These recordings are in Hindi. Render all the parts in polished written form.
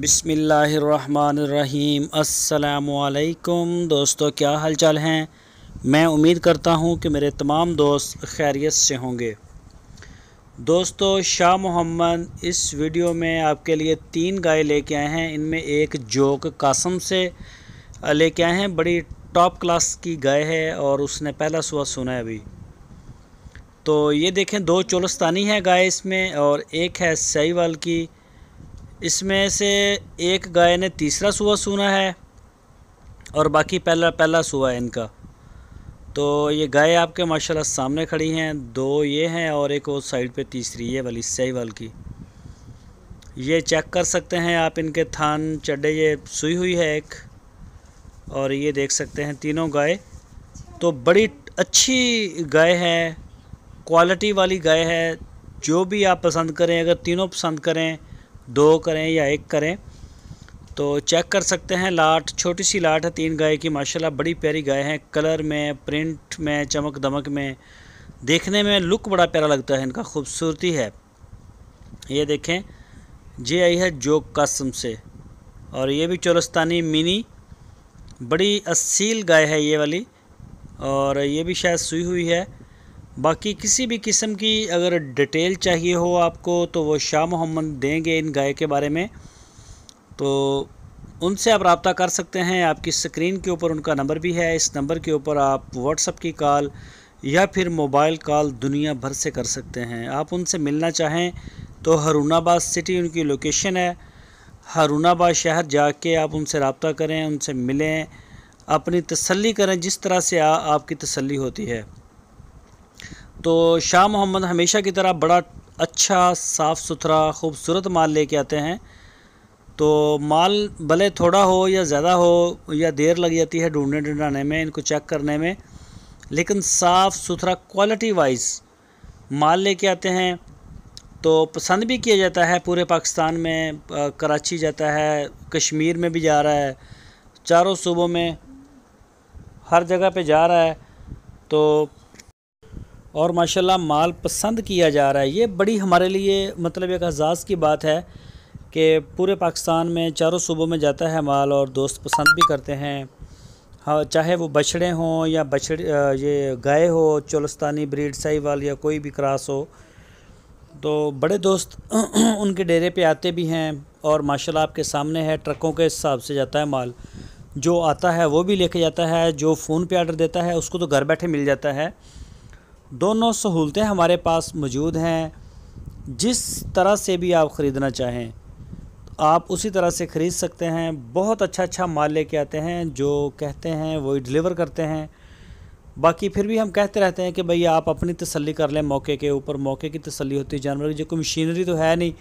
बिस्मिल्लाहिर्रहमानिर्रहीम। अस्सलामुअलैकुम दोस्तों, क्या हाल चाल हैं। मैं उम्मीद करता हूं कि मेरे तमाम दोस्त खैरियत से होंगे। दोस्तों, शाह मोहम्मद इस वीडियो में आपके लिए 3 गाय लेके आए हैं। इनमें एक जोक कासम से लेके आए हैं। बड़ी टॉप क्लास की गाय है और उसने पहला सुबह सुना है अभी। तो ये देखें, 2 चोलस्तानी है गाय इसमें और एक है साहिवाल की। इसमें से एक गाय ने तीसरा सुबह सुना है और बाकी पहला सुबह है इनका। तो ये गाय आपके माशाल्लाह सामने खड़ी हैं। 2 ये हैं और एक वो साइड पे तीसरी ये वाली साहिवाल की। ये चेक कर सकते हैं आप, इनके थान चड्डे ये सुई हुई है एक, और ये देख सकते हैं तीनों गाय। तो बड़ी अच्छी गाय है, क्वालिटी वाली गाय है। जो भी आप पसंद करें, अगर तीनों पसंद करें, 2 करें या 1 करें, तो चेक कर सकते हैं। लाट छोटी सी लाट है 3 गाय की, माशाल्लाह बड़ी प्यारी गाय है। कलर में, प्रिंट में, चमक दमक में, देखने में लुक बड़ा प्यारा लगता है, इनका खूबसूरती है। ये देखें, ये आई है जोक कासम से और ये भी चोलस्तानी मिनी, बड़ी असील गाय है ये वाली, और ये भी शायद सुई हुई है। बाकी किसी भी किस्म की अगर डिटेल चाहिए हो आपको तो वो शाह मोहम्मद देंगे इन गाय के बारे में, तो उनसे आप रब्ता कर सकते हैं। आपकी स्क्रीन के ऊपर उनका नंबर भी है। इस नंबर के ऊपर आप व्हाट्सएप की कॉल या फिर मोबाइल कॉल दुनिया भर से कर सकते हैं। आप उनसे मिलना चाहें तो हारूनाबाद सिटी उनकी लोकेशन है। हारूनाबाद शहर जाके आप उनसे रब्ता करें, उनसे मिलें, अपनी तसल्ली करें जिस तरह से आपकी तसल्ली होती है। तो शाह मोहम्मद हमेशा की तरह बड़ा अच्छा, साफ़ सुथरा, खूबसूरत माल लेके आते हैं। तो माल भले थोड़ा हो या ज़्यादा हो या देर लग जाती है ढूंढने ढूंढाने में, इनको चेक करने में, लेकिन साफ़ सुथरा क्वालिटी वाइज माल लेके आते हैं। तो पसंद भी किया जाता है पूरे पाकिस्तान में। कराची जाता है, कश्मीर में भी जा रहा है, चारों सूबों में हर जगह पे जा रहा है। तो और माशाल्लाह माल पसंद किया जा रहा है। ये बड़ी हमारे लिए मतलब एक एजाज़ की बात है कि पूरे पाकिस्तान में चारों सूबों में जाता है माल और दोस्त पसंद भी करते हैं। हाँ, चाहे वो बछड़े हों या ये गाय हो, चोलस्तानी ब्रीड, साहिवाल या कोई भी क्रॉस हो, तो बड़े दोस्त उनके डेरे पे आते भी हैं। और माशाल्लाह आपके सामने है, ट्रकों के हिसाब से जाता है माल। जो आता है वो भी लेके जाता है, जो फ़ोन पे ऑर्डर देता है उसको तो घर बैठे मिल जाता है। दोनों सहूलतें हमारे पास मौजूद हैं। जिस तरह से भी आप ख़रीदना चाहें आप उसी तरह से ख़रीद सकते हैं। बहुत अच्छा माल लेके आते हैं, जो कहते हैं वही डिलीवर करते हैं। बाकी फिर भी हम कहते रहते हैं कि भाई आप अपनी तसल्ली कर लें, मौके के ऊपर मौके की तसल्ली होती है। जानवर की जो कोई मशीनरी तो है नहीं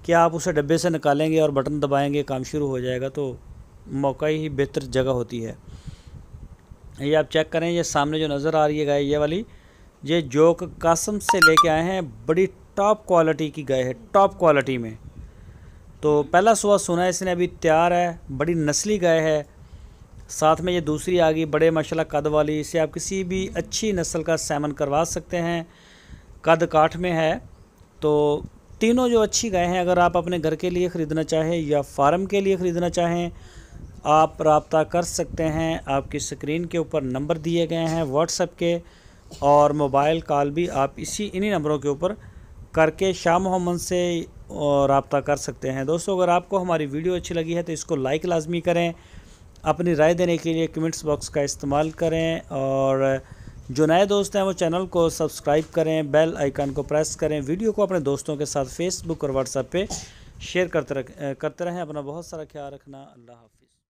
कि आप उसे डब्बे से निकालेंगे और बटन दबाएंगे काम शुरू हो जाएगा। तो मौका ही बेहतर जगह होती है। ये आप चेक करें, ये सामने जो नज़र आ रही है गाय, ये वाली, ये जोक कासम से लेके आए हैं। बड़ी टॉप क्वालिटी की गाय है, टॉप क्वालिटी में। तो पहला सुबह सुना है इसने, अभी तैयार है। बड़ी नस्ली गाय है। साथ में ये दूसरी आ गई, बड़े माशाल्लाह कद वाली। इसे आप किसी भी अच्छी नस्ल का सैमन करवा सकते हैं, कद काठ में है। तो तीनों जो अच्छी गाय हैं, अगर आप अपने घर के लिए ख़रीदना चाहें या फार्म के लिए ख़रीदना चाहें, आप रब्ता कर सकते हैं। आपकी स्क्रीन के ऊपर नंबर दिए गए हैं व्हाट्सएप के, और मोबाइल कॉल भी आप इन्हीं नंबरों के ऊपर करके शाह मोहम्मद से रब्ता कर सकते हैं। दोस्तों, अगर आपको हमारी वीडियो अच्छी लगी है तो इसको लाइक लाजमी करें। अपनी राय देने के लिए कमेंट्स बॉक्स का इस्तेमाल करें, और जो नए दोस्त हैं वो चैनल को सब्सक्राइब करें, बेल आइकन को प्रेस करें। वीडियो को अपने दोस्तों के साथ फेसबुक और व्हाट्सएप पे शेयर करते रहें। अपना बहुत सारा ख्याल रखना। अल्लाह हाफ़िज़।